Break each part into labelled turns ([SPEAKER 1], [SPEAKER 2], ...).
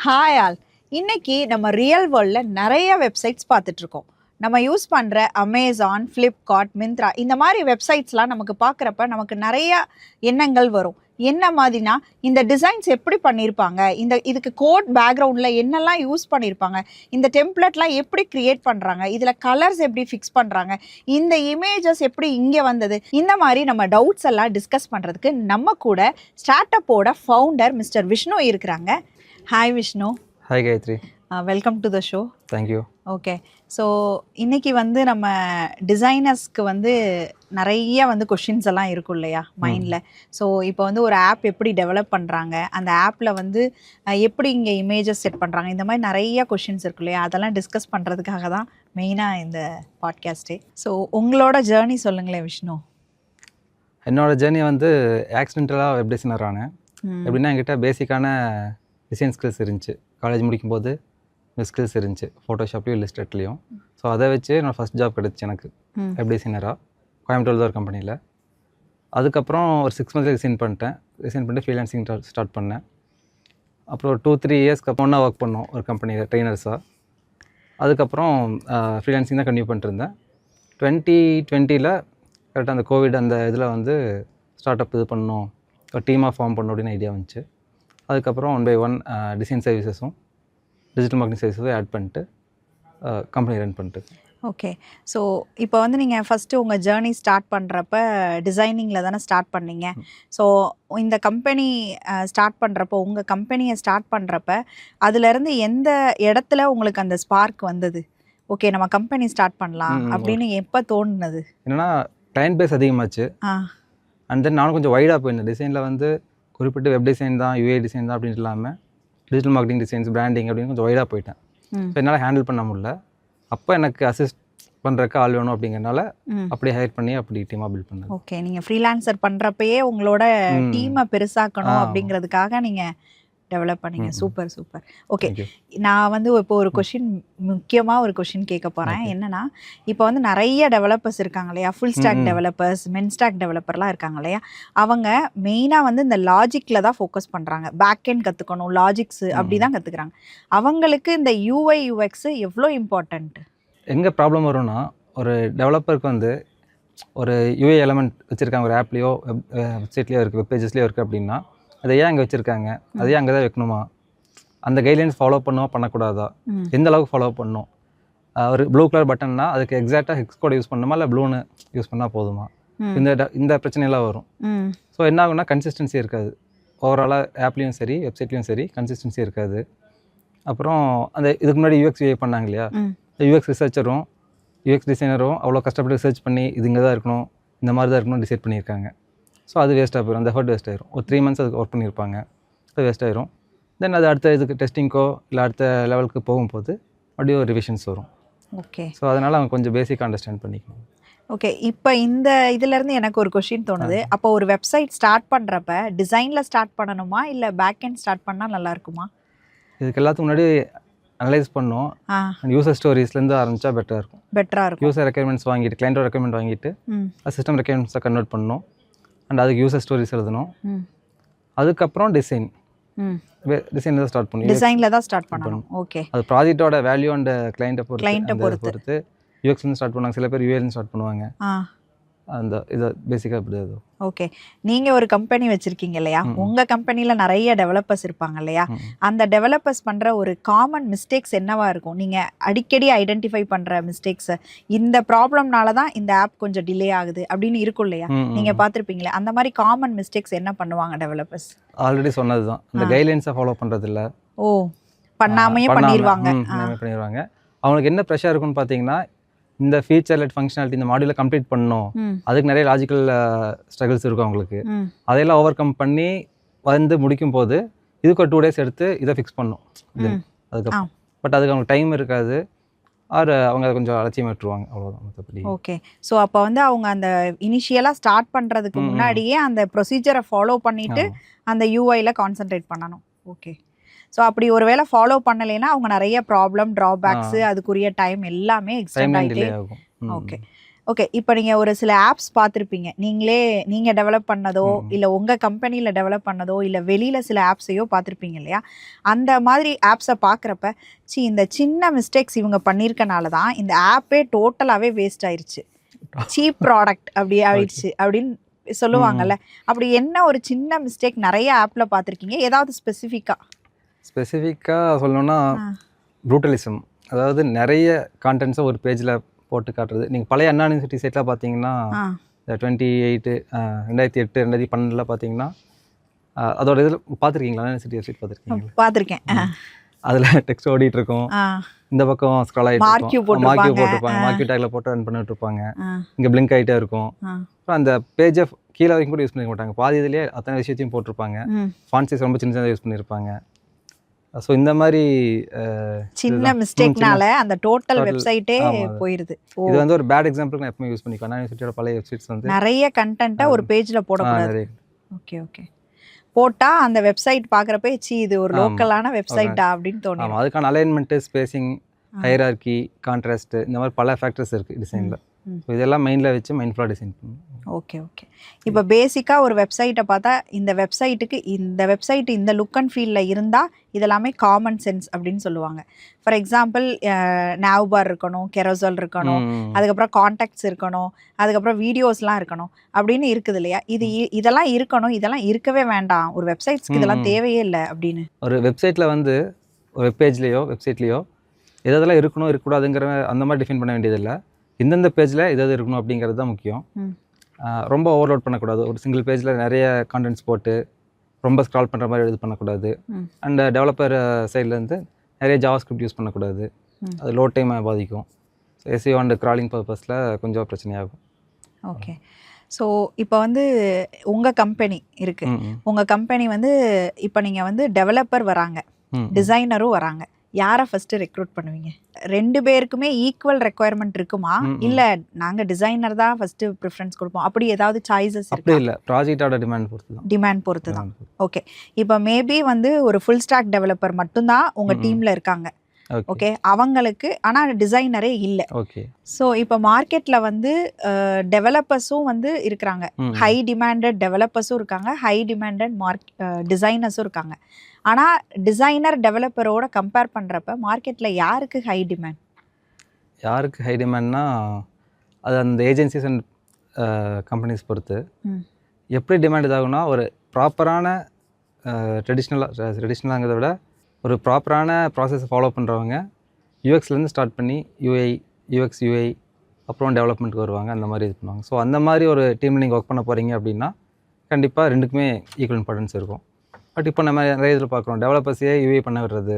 [SPEAKER 1] Hi all. இன்னைக்கு நம்ம real வேர்ல்டில் நிறைய வெப்சைட்ஸ் பார்த்துட்ருக்கோம். நம்ம யூஸ் பண்ணுற அமேசான், ஃப்ளிப்கார்ட், மிந்த்ரா இந்த மாதிரி வெப்சைட்ஸ்லாம் நமக்கு பார்க்குறப்ப நமக்கு நிறைய எண்ணங்கள் வரும். என்ன மாதிரினா, இந்த டிசைன்ஸ் எப்படி பண்ணியிருப்பாங்க, இதுக்கு கோட் பேக்ரவுண்டில் என்னெல்லாம் யூஸ் பண்ணியிருப்பாங்க, இந்த டெம்ப்ளேட்லாம் எப்படி க்ரியேட் பண்ணுறாங்க, இதில் கலர்ஸ் எப்படி ஃபிக்ஸ் பண்ணுறாங்க, இந்த இமேஜஸ் எப்படி இங்கே வந்தது, இந்த மாதிரி நம்ம டவுட்ஸ் எல்லாம் டிஸ்கஸ் பண்ணுறதுக்கு நம்ம கூட ஸ்டார்ட் அப்போட ஃபவுண்டர் மிஸ்டர் விஷ்ணு இருக்கிறாங்க. Hi Vishnu.
[SPEAKER 2] Hi Gayathri.
[SPEAKER 1] Welcome to the show.
[SPEAKER 2] Thank you.
[SPEAKER 1] Okay, so இன்னைக்கு நம்ம டிசைனர்ஸ்க்கு நிறைய கொஷின்ஸ் எல்லாம் இருக்கும் இல்லையா மைண்டில். ஸோ இப்போ ஒரு ஆப் எப்படி டெவலப் பண்ணுறாங்க, அந்த ஆப்பில் எப்படி இங்கே இமேஜஸ் செட் பண்ணுறாங்க, இந்த மாதிரி நிறைய கொஷின்ஸ் இருக்கு இல்லையா, அதெல்லாம் டிஸ்கஸ் பண்ணுறதுக்காக தான் மெயினாக இந்த பாட்காஸ்ட்டே. ஸோ உங்களோட ஜேர்னி சொல்லுங்களேன் விஷ்ணு.
[SPEAKER 2] என்னோடய ஜேர்னி ஆக்சிடென்டலாக வெப் டிசைனர் ஆனேன். எப்படின்னா என்கிட்ட பேசிக்கான டிசைன் ஸ்கில்ஸ் இருந்துச்சு. காலேஜ் முடிக்கும்போது இந்த ஸ்கில்ஸ் இருந்துச்சு, ஃபோட்டோஷாப்லேயும் இல்லஸ்ட்ரேட்லேயும். ஸோ அதை வச்சு என்னோடய ஃபஸ்ட் ஜாப் கிடச்சி எனக்கு வெப் டிசைனராக கோயம்புத்தூரில் ஒரு கம்பெனியில். அதுக்கப்புறம் ஒரு 6 months ரிசைன் பண்ணிட்டு ஃப்ரீலான்சிங் ஸ்டார்ட் பண்ணேன். அப்புறம் 2-3 இயர்ஸ்க்கு அப்புறம் ஒன்றா ஒர்க் பண்ணோம் ஒரு கம்பெனியில் ட்ரெயினர்ஸாக. அதுக்கப்புறம் ஃப்ரீலான்சிங் தான் கன்டினியூ பண்ணிட்டுருந்தேன். 2020 கரெக்டாக அந்த கோவிட் அந்த இதில் ஸ்டார்ட் அப் இது பண்ணணும், ஒரு டீமாக ஃபார்ம் பண்ணணும் அப்படின்னு ஐடியா வந்துச்சு. அதுக்கப்புறம் 1 by 1 டிசைன் சர்வீசஸும் டிஜிட்டல் மார்க்கெட்டிங் சர்வீஸும் ஆட் பண்ணிட்டு கம்பெனி ரன் பண்ணிட்டு.
[SPEAKER 1] ஓகே, ஸோ இப்போ நீங்கள் ஃபஸ்ட்டு உங்கள் ஜேர்னி ஸ்டார்ட் பண்ணுறப்ப டிசைனிங்கில் தானே ஸ்டார்ட் பண்ணீங்க. ஸோ இந்த கம்பெனி ஸ்டார்ட் பண்ணுறப்போ, உங்கள் கம்பெனியை ஸ்டார்ட் பண்ணுறப்ப அதுலேருந்து எந்த இடத்துல உங்களுக்கு அந்த ஸ்பார்க் வந்தது, ஓகே நம்ம கம்பெனி ஸ்டார்ட் பண்ணலாம் அப்படின்னு எப்போ தோணுனது?
[SPEAKER 2] என்னென்னா கிளைண்ட் பேஸ் அதிகமாச்சு. அண்ட் தென் நானும் கொஞ்சம் வைடாக போயிருந்தேன். டிசைனில் குறிப்பிட்டு வெப் டிசைன் தான், யூஏ டிசைன் தான் அப்படின்னு இல்லாமல் டிஜிட்டல் மார்க்கெட்டிங் டிசைன்ஸ், பிராண்டிங் அப்படின்னு கொஞ்சம் வைடாக போயிட்டேன். ஸோ என்னால் ஹேண்டில் பண்ண முடியல. அப்போ எனக்கு அசிஸ்ட் பண்ணுறக்கு ஆள் வேணும் அப்படிங்கிறனால அப்படியே ஹையர் பண்ணி அப்படி டீமாக பில்ட் பண்ணேன்.
[SPEAKER 1] ஓகே, நீங்கள் ஃப்ரீலான்சர் பண்ணுறப்பயே உங்களோட டீமை பெருசாக்கணும் அப்படிங்கிறதுக்காக நீங்கள் டெவலப் பண்ணீங்க. Super super. ஓகே, நான் இப்போ ஒரு கொஷின், முக்கியமாக ஒரு கொஷின் கேட்க போகிறேன். என்னென்னா, இப்போ நிறைய டெவலப்பர்ஸ் இருக்காங்க இல்லையா, ஃபுல் ஸ்டாக் டெவலப்பர்ஸ், மென் ஸ்டாக் டெவலப்பர்லாம் இருக்காங்க இல்லையா, அவங்க மெயினாக இந்த லாஜிக்கில் தான் ஃபோக்கஸ் பண்ணுறாங்க. பேக் எண்ட் கற்றுக்கணும், லாஜிக்ஸ் அப்படி தான் கற்றுக்குறாங்க. அவங்களுக்கு இந்த யூஐ யூஎக்ஸ் எவ்வளோ இம்பார்ட்டண்ட்?
[SPEAKER 2] எங்கே ப்ராப்ளம் வரும்னா, ஒரு டெவலப்பருக்கு ஒரு யூஏ எலமெண்ட் வச்சுருக்காங்க ஒரு ஆப்லேயோ வெப்சைட்லேயோ இருக்குது, வெப் பேஜஸ்லேயோ இருக்குது அப்படின்னா, அதை ஏன் அங்கே வச்சுருக்காங்க, அதையே அங்கே தான் வைக்கணுமா, அந்த கைட்லைன்ஸ் ஃபாலோ பண்ணுவோம் பண்ணக்கூடாதா, எந்த அளவுக்கு ஃபாலோ பண்ணணும், ஒரு ப்ளூ கலர் பட்டன்னா அதுக்கு எக்ஸாக்டாக ஹெக்ஸ் கோட் யூஸ் பண்ணணுமா இல்லை ப்ளூன்னு யூஸ் பண்ணால் போதுமா, இந்த பிரச்சனையெல்லாம் வரும். ஸோ என்ன ஆகுனா கன்சிஸ்டன்சி இருக்காது. ஓவராலாக ஆப்லேயும் சரி வெப்சைட்லேயும் சரி கன்சிஸ்டன்சி இருக்காது. அப்புறம் அந்த இதுக்கு முன்னாடி யூஎக்ஸ் யூஏ பண்ணாங்க இல்லையா, யூஎக்ஸ் ரிசர்ச்சரும் யூஎக்ஸ் டிசைனரும் அவ்வளோ கஷ்டப்பட்டு ரிசர்ச் பண்ணி இது இங்கே தான் இருக்கணும், இந்த மாதிரி தான் இருக்கணும்னு டிசைட் பண்ணியிருக்காங்க. ஸோ அது வேஸ்ட்டாக போயிடும், அந்த எஃபர்ட் வேஸ்ட் ஆயிரும். ஒரு 3 months அதுக்கு ஒர்க் பண்ணியிருப்பாங்க, அது வேஸ்ட் ஆயிரும். தென் அது அடுத்த இதுக்கு டெஸ்டிங்கோ இல்லை அடுத்த லெவலுக்கு போகும்போது அப்படியே ஒரு ரிவிஷன்ஸ் வரும்.
[SPEAKER 1] ஓகே,
[SPEAKER 2] ஸோ அதனால் அவங்க கொஞ்சம் பேசிக்காக அண்டர்ஸ்டாண்ட் பண்ணிக்கணும்.
[SPEAKER 1] ஓகே, இப்போ இந்த இதுலேருந்து எனக்கு ஒரு கொஷின் தோணுது. அப்போ ஒரு வெப்சைட் ஸ்டார்ட் பண்ணுறப்ப டிசைனில் ஸ்டார்ட் பண்ணணுமா இல்லை பேக் எண்ட் ஸ்டார்ட் பண்ணால் நல்லா இருக்குமா?
[SPEAKER 2] இதுக்கு எல்லாத்துக்கும் முன்னாடி அனலைஸ் பண்ணோம். யூசர் ஸ்டோரிஸ்லேருந்து ஆரம்பித்தா பெட்டராக இருக்கும். யூசர் ரெக்யர்மெண்ட்ஸ் வாங்கிட்டு, கிளைண்டோட ரெக்யர்மெண்ட் வாங்கிட்டு சிஸ்டம் ரெக்யர்மெண்ட்ஸை கன்வெர்ட் பண்ணணும். அண்ட் அதுக்கு யூசர் ஸ்டோரிஸ் எழுதணும். அதுக்கப்புறம் டிசைனில் தான் ஸ்டார்ட் பண்ணணும்.
[SPEAKER 1] டிசைனில் தான் ஸ்டார்ட் பண்ணணும். ஓகே, அது
[SPEAKER 2] ப்ராஜெக்டோட வேல்யூ அண்ட் கிளைண்ட்டை பொறுத்து யூஎக்ஸ்லேருந்து ஸ்டார்ட் பண்ணுவாங்க, சில பேர் யூஏலேருந்து ஸ்டார்ட் பண்ணுவாங்க. அந்த இது பேசிக்காக இப்படி அது.
[SPEAKER 1] ஓகே, நீங்கள் ஒரு கம்பெனி வச்சுருக்கீங்க இல்லையா, உங்கள் கம்பெனியில் நிறைய டெவலப்பர்ஸ் இருப்பாங்க இல்லையா, அந்த டெவலப்பர்ஸ் பண்ணுற ஒரு காமன் மிஸ்டேக்ஸ் என்னவா இருக்கும்? நீங்கள் அடிக்கடி ஐடென்டிஃபை பண்ணுற மிஸ்டேக்ஸ், இந்த ப்ராப்ளம்னால தான் இந்த ஆப் கொஞ்சம் டிலே ஆகுது அப்படின்னு இருக்கும் இல்லையா, நீங்கள் பார்த்துருப்பீங்களே, அந்த மாதிரி காமன் மிஸ்டேக்ஸ் என்ன பண்ணுவாங்க டெவலப்பர்ஸ்?
[SPEAKER 2] ஆல்ரெடி சொன்னது தான், இந்த கைட்லைன்ஸை ஃபாலோ பண்ணுறதில்ல.
[SPEAKER 1] பண்ணாமையே பண்ணிடுவாங்க.
[SPEAKER 2] அவங்களுக்கு என்ன ப்ரெஷர் இருக்குன்னு பார்த்தீங்கன்னா, இந்த ஃபீச்சர் லெட் ஃபங்க்ஷனாலிட்டி இந்த மாடியூலை கம்ப்ளீட் பண்ணணும், அதுக்கு நிறைய லாஜிக்கல் ஸ்ட்ரகிள்ஸ் இருக்கும் அவங்களுக்கு. அதையெல்லாம் ஓவர் கம் பண்ணி முடிக்கும் போது இதுக்கு ஒரு 2 days எடுத்து இதை ஃபிக்ஸ் பண்ணணும் அதுக்கப்புறம். பட் அதுக்கு அவங்களுக்கு டைம் இருக்காது, அவங்க அதை கொஞ்சம் அலட்சியம் விட்டுருவாங்க, அவ்வளோதான் மற்றபடி.
[SPEAKER 1] ஓகே, ஸோ அப்போ அவங்க அந்த இனிஷியலாக ஸ்டார்ட் பண்ணுறதுக்கு முன்னாடியே அந்த ப்ரொசீஜரை ஃபாலோ பண்ணிவிட்டு அந்த யூஐயில் கான்சென்ட்ரேட் பண்ணணும். ஓகே, ஸோ அப்படி ஒரு வேளை ஃபாலோ பண்ணலைன்னா அவங்க நிறைய ப்ராப்ளம், ட்ராபேக்ஸு, அதுக்குரிய டைம் எல்லாமே எக்ஸ்டெண்ட் ஆகிட்டே. Okay, okay. இப்போ நீங்க ஒரு சில ஆப்ஸ் பார்த்துருப்பீங்க. நீங்க டெவலப் பண்ணதோ, இல்ல உங்க கம்பெனில டெவலப் பண்ணதோ, இல்ல வெளியில சில ஆப்ஸையோ பார்த்துருப்பீங்க இல்லையா? அந்த மாதிரி ஆப்ஸ பார்க்குறப்ப, இந்த சின்ன மிஸ்டேக்ஸ் இவங்க பண்ணியிருக்கனால தான் இந்த ஆப்பே டோட்டலாவே வேஸ்ட் ஆயிருச்சு. சீப் ப்ராடக்ட் அப்படி ஆயிடுச்சு அப்படின்னு சொல்லுவாங்கல்ல. அப்படி என்ன ஒரு சின்ன மிஸ்டேக் நெறைய ஆப்ல பார்த்துருக்கீங்க? ஏதாவது
[SPEAKER 2] ஸ்பெசிஃபிக்காக சொல்லணும்னா ப்ரூட்டலிசம். அதாவது நிறைய கான்டென்ட்ஸை ஒரு பேஜில் போட்டு காட்டுறது. நீங்கள் பழைய அண்ணா யூனிவர்சிட்டி சைட்லாம் பார்த்தீங்கன்னா, இந்த 2008 2012 பார்த்தீங்கன்னா, அதோட இதில் பார்த்துருக்கீங்களா? யூனிவர்சிட்டி வெப்சைட் பார்த்துருக்கீங்களா?
[SPEAKER 1] பார்த்துருக்கேன்.
[SPEAKER 2] அதில் டெக்ஸ்ட் ஓடிட்டு இருக்கும், இந்த பக்கம் ஸ்க்ரால் ஆகிட்டு
[SPEAKER 1] மார்க்யூ
[SPEAKER 2] இருக்கும், மார்க்யூ போட்டிருப்பாங்க,
[SPEAKER 1] போட்டிருப்பாங்க.
[SPEAKER 2] மார்க்யூ டேக்ல போட்டு ரன் பண்ணிட்டு இருப்பாங்க. இங்கே பிளிங்க் ஆகிட்டே இருக்கும். அப்புறம் அந்த பேஜை கீழே வரைக்கும் கூட யூஸ் பண்ணிக்க மாட்டாங்க. பாதி இதுலேயே அத்தனை விஷயத்தையும் போட்டிருப்பாங்க. ஃபாண்ட் சைஸ் ரொம்ப சின்னதாக யூஸ் பண்ணியிருப்பாங்க. ஸோ இந்த மாதிரி
[SPEAKER 1] சின்ன மிஸ்டேக்னால அந்த டோட்டல் வெப்சைட்டே போயிருது.
[SPEAKER 2] இது வந்து ஒரு பேட் எக்ஸாம்பிள் நான் எப்பவுமே யூஸ் பண்ணிக்குவேன். அண்ணா யூனிவர்சிட்டியோட பழைய வெப்சைட்ஸ் வந்து
[SPEAKER 1] நிறைய கண்டென்ட்டை ஒரு பேஜ்ல போடக்கூடாது. Okay okay. போட்டா அந்த வெப்சைட் பார்க்குறப்ப இது ஒரு லோக்கலான வெப்சைட்டா அப்படின்னு தோணும்.
[SPEAKER 2] ஆமாம், அதுக்கான அலைன்மெண்ட்டு, ஸ்பேசிங், ஹையரார்கி, கான்ட்ராஸ்ட், இந்த மாதிரி பல ஃபேக்டர்ஸ் இருக்குது டிசைனில். ஸோ இதெல்லாம் மெயினில் வச்சு மைண்ட்ஃபுல்லாக டிசைன் பண்ணணும்.
[SPEAKER 1] Okay okay. இப்போ பேசிக்காக ஒரு வெப்சைட்டை பார்த்தா இந்த வெப்சைட் இந்த லுக் அண்ட் ஃபீலில் இருந்தால் இதெல்லாமே காமன் சென்ஸ் அப்படின்னு சொல்லுவாங்க. ஃபார் எக்ஸாம்பிள் nav பார் இருக்கணும், கெரோசல் இருக்கணும், அதுக்கப்புறம் கான்டாக்ட்ஸ் இருக்கணும், அதுக்கப்புறம் வீடியோஸ்லாம் இருக்கணும் அப்படின்னு இருக்குது இல்லையா? இதெல்லாம் இருக்கணும், இதெல்லாம் இருக்கவே வேண்டாம், ஒரு வெப்சைட்ஸ்க்கு இதெல்லாம் தேவையே இல்லை அப்படின்னு.
[SPEAKER 2] ஒரு வெப்சைட்டில் வந்து ஒரு வெப்சைட்லேயோ எதெல்லாம் இருக்கணும் இருக்கக்கூடாதுங்கிற அந்த மாதிரி டிஃபைன் பண்ண வேண்டியதில்லை. இந்தந்த பேஜில் எதாவது இருக்கணும் அப்படிங்கிறது தான் முக்கியம். ரொம்ப ஓவர்லோட் பண்ணக்கூடாது. ஒரு சிங்கிள் பேஜில் நிறைய கான்டென்ட்ஸ் போட்டு ரொம்ப ஸ்க்ரால் பண்ணுற மாதிரி இது பண்ணக்கூடாது. அண்ட் டெவலப்பர் சைட்லேருந்து நிறைய ஜாவாஸ்கிரிப்ட் யூஸ் பண்ணக்கூடாது. அது லோட் டைமை பாதிக்கும். எஸ்இஓ அண்ட் கிராலிங் பர்பஸில் கொஞ்சம் பிரச்சனையாகும்.
[SPEAKER 1] ஓகே. ஸோ இப்போ வந்து உங்கள் கம்பெனி இருக்குது. உங்கள் கம்பெனி வந்து இப்போ நீங்கள் வந்து டெவலப்பர் வராங்க, டிசைனரும் வராங்க. யாரை ஃபஸ்ட்டு ரெக்ரூட் பண்ணுவீங்க? 2 பேருக்குமே ஈக்குவல் ரெக்குயர்மெண்ட் இருக்குமா, இல்லை நாங்கள் டிசைனர் தான் ஃபஸ்ட்டு ப்ரிஃபரன்ஸ் கொடுப்போம், அப்படி ஏதாவது சாய்ஸஸ்
[SPEAKER 2] அப்படி இல்லை, ப்ராஜெக்டோட டிமாண்ட் பொறுத்து தான்.
[SPEAKER 1] ஓகே. இப்போ மேபி வந்து ஒரு ஃபுல் ஸ்டாக் டெவலப்பர் மட்டும்தான் உங்கள் டீமில் இருக்காங்க. ஓகே. அவங்களுக்கு ஆனால் டிசைனரே இல்லை.
[SPEAKER 2] ஓகே.
[SPEAKER 1] ஸோ இப்போ மார்க்கெட்டில் வந்து டெவலப்பர்ஸும் வந்து இருக்கிறாங்க, ஹை டிமாண்டட் டெவலப்பர்ஸும் இருக்காங்க, ஹை டிமாண்டட் டிசைனர்ஸும் இருக்காங்க. ஆனால் டிசைனர் டெவலப்பரோட கம்பேர் பண்ணுறப்ப மார்க்கெட்டில் யாருக்கு ஹை டிமாண்ட்?
[SPEAKER 2] யாருக்கு ஹை டிமாண்ட்னா அது அந்த ஏஜென்சிஸ் அண்ட் கம்பெனிஸ் பொறுத்து. எப்படி டிமாண்ட் இதாகும்னா, ஒரு ப்ராப்பரான ட்ரெடிஷ்னலாங்கிறத விட ஒரு ப்ராப்பரான ப்ராசஸை ஃபாலோ பண்ணுறவங்க யூஎக்ஸ்லேருந்து ஸ்டார்ட் பண்ணி யூஐ அப்புறம் டெவலப்மெண்ட்டுக்கு வருவாங்க. அந்த மாதிரி இது பண்ணுவாங்க. ஸோ அந்த மாதிரி ஒரு டீமில் நீங்கள் ஒர்க் பண்ண போகிறீங்க அப்படின்னா கண்டிப்பாக ரெண்டுக்குமே ஈக்குவல் இம்பார்ட்டன்ஸ் இருக்கும். பட் இப்போ நம்ம நிறைய இதில் பார்க்குறோம், டெவலப்பர்ஸே யூஐ பண்ண விடுறது,